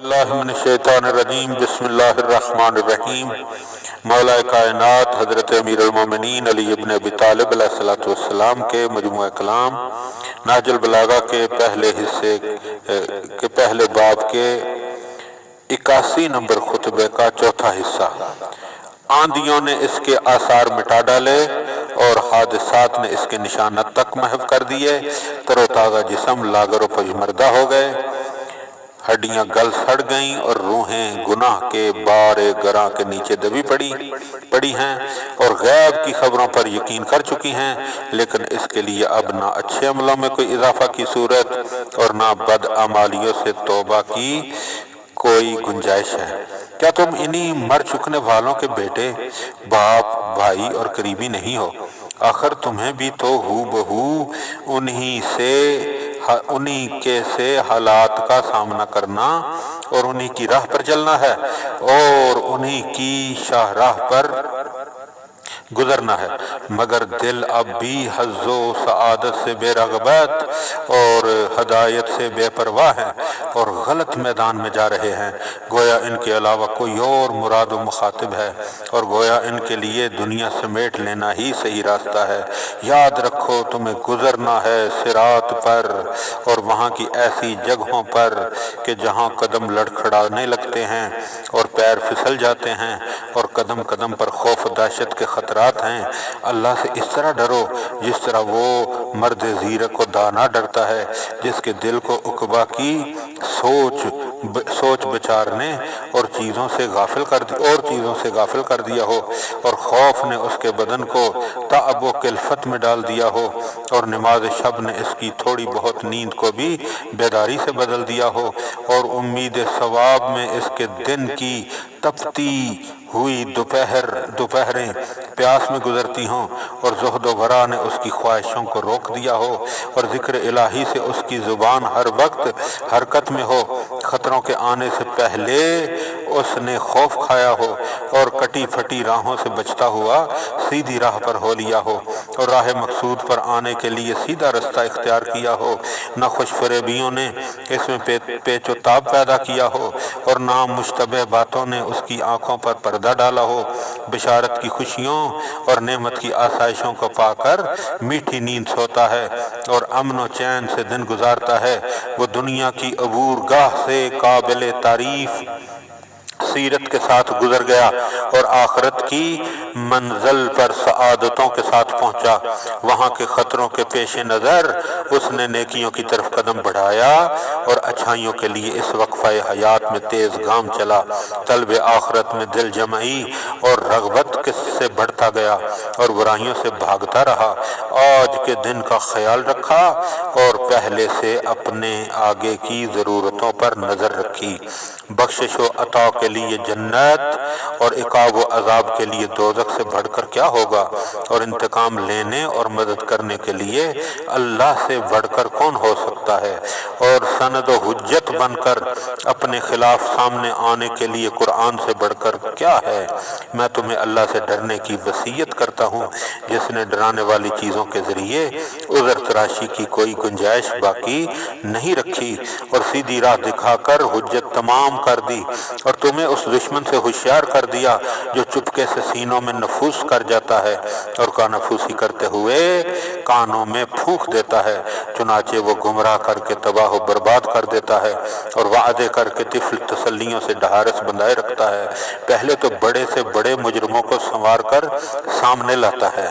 اللہ من الشیطان الرجیم بسم اللہ الرحمن الرحیم۔ مولا کائنات حضرت امیر المومنین علی ابن ابی طالب علیہ الصلوۃ والسلام کے مجموعہ کلام نہج البلاغہ کے پہلے حصے کے پہلے باب کے 81 نمبر خطبے کا چوتھا حصہ۔ آندھیوں نے اس کے آثار مٹا ڈالے اور حادثات نے اس کے نشانات تک محو کر دیے۔ تر و تازہ جسم لاغر و پژمردہ ہو گئے، ہڈیاں گل سڑ گئیں اور روحیں گناہ کے بار گراں کے نیچے دبی پڑی ہیں اور غیب کی خبروں پر یقین کر چکی ہیں، لیکن اس کے لیے اب نہ اچھے عملوں میں کوئی اضافہ کی صورت اور نہ بد اعمالیوں سے توبہ کی کوئی گنجائش ہے۔ کیا تم انہی مر چکنے والوں کے بیٹے، باپ، بھائی اور قریبی نہیں ہو؟ آخر تمہیں بھی تو ہو بہو انہی کے سے حالات کا سامنا کرنا اور انہی کی راہ پر چلنا ہے اور انہی کی شاہراہ پر گزرنا ہے، مگر دل اب بھی حظ و سعادت سے بے رغبت اور ہدایت سے بے پرواہ ہیں اور غلط میدان میں جا رہے ہیں، گویا ان کے علاوہ کوئی اور مراد و مخاطب ہے اور گویا ان کے لیے دنیا سمیٹ لینا ہی صحیح راستہ ہے۔ یاد رکھو تمہیں گزرنا ہے صراط پر اور وہاں کی ایسی جگہوں پر کہ جہاں قدم لڑکھڑانے لگتے ہیں اور پیر پھسل جاتے ہیں اور قدم قدم پر خوف و دہشت کے خطرات ہیں۔ اللہ سے اس طرح ڈرو جس طرح وہ مرد زیرک و دانا ڈرتا ہے جس کے دل کو عقبہ کی سوچ بچارنے اور چیزوں سے غافل کر دیا ہو اور خوف نے اس کے بدن کو تعب و کلفت میں ڈال دیا ہو اور نماز شب نے اس کی تھوڑی بہت نیند کو بھی بیداری سے بدل دیا ہو اور امید ثواب میں اس کے دن کی تپتی ہوئی دوپہریں پیاس میں گزرتی ہوں اور زہد و ورع نے اس کی خواہشوں کو روک دیا ہو اور ذکر الہی سے اس کی زبان ہر وقت حرکت میں ہو، خطروں کے آنے سے پہلے اس نے خوف کھایا ہو اور کٹی پھٹی راہوں سے بچتا ہوا سیدھی راہ پر ہو لیا ہو اور راہ مقصود پر آنے کے لیے سیدھا رستہ اختیار کیا ہو، نہ خوش فریبیوں نے اس میں پیچ و تاب پیدا کیا ہو اور نہ مشتبہ باتوں نے اس کی آنکھوں پر پردہ ڈالا ہو، بشارت کی خوشیوں اور نعمت کی آسائشوں کو پا کر میٹھی نیند سوتا ہے اور امن و چین سے دن گزارتا ہے، وہ دنیا کی عبور گاہ سے قابل تعریف سیرت کے ساتھ گزر گیا اور آخرت کی منزل پر سعادتوں کے ساتھ پہنچا۔ وہاں کے خطروں کے پیش نظر اس نے نیکیوں کی طرف قدم بڑھایا اور اچھائیوں کے لیے اس وقفہ حیات میں تیز گام چلا، طلب آخرت میں دل جمعی اور رغبت سے بڑھتا گیا اور برائیوں سے بھاگتا رہا، آج کے دن کا خیال رکھا اور پہلے سے اپنے آگے کی ضرورتوں پر نظر رکھی، بخشش و عطا کے لیے جنت اور عقاب و عذاب کے لیے دوزخ سے بڑھ کر کیا ہوگا، اور انتقام لینے اور مدد کرنے کے لیے اللہ سے بڑھ کر کون ہو سکتا ہے، اور سند و حجت بن کر اپنے خلاف سامنے آنے کے لیے قرآن سے بڑھ کر کیا ہے۔ میں تمہیں اللہ سے ڈرنے کی وصیت کرتا ہوں جس نے ڈرانے والی چیزوں کے ذریعے عذر تراشی کی کوئی گنجائش باقی نہیں رکھی اور سیدھی راہ دکھا کر حجت تمام کر دی اور تمہیں اس دشمن سے ہوشیار کر دیا جو چپکے سے سینوں میں نفوس کر جاتا ہے اور کانفوسی کرتے ہوئے کانوں میں پھونک دیتا ہے، چنانچہ وہ گمراہ کر کے تباہ و برباد کر دیتا ہے اور وعدے کر کے طفل تسلیوں سے ڈھارس بندھائے رکھتا ہے، پہلے تو بڑے سے بڑے مجرموں کو سنوار کر سامنے لاتا ہے۔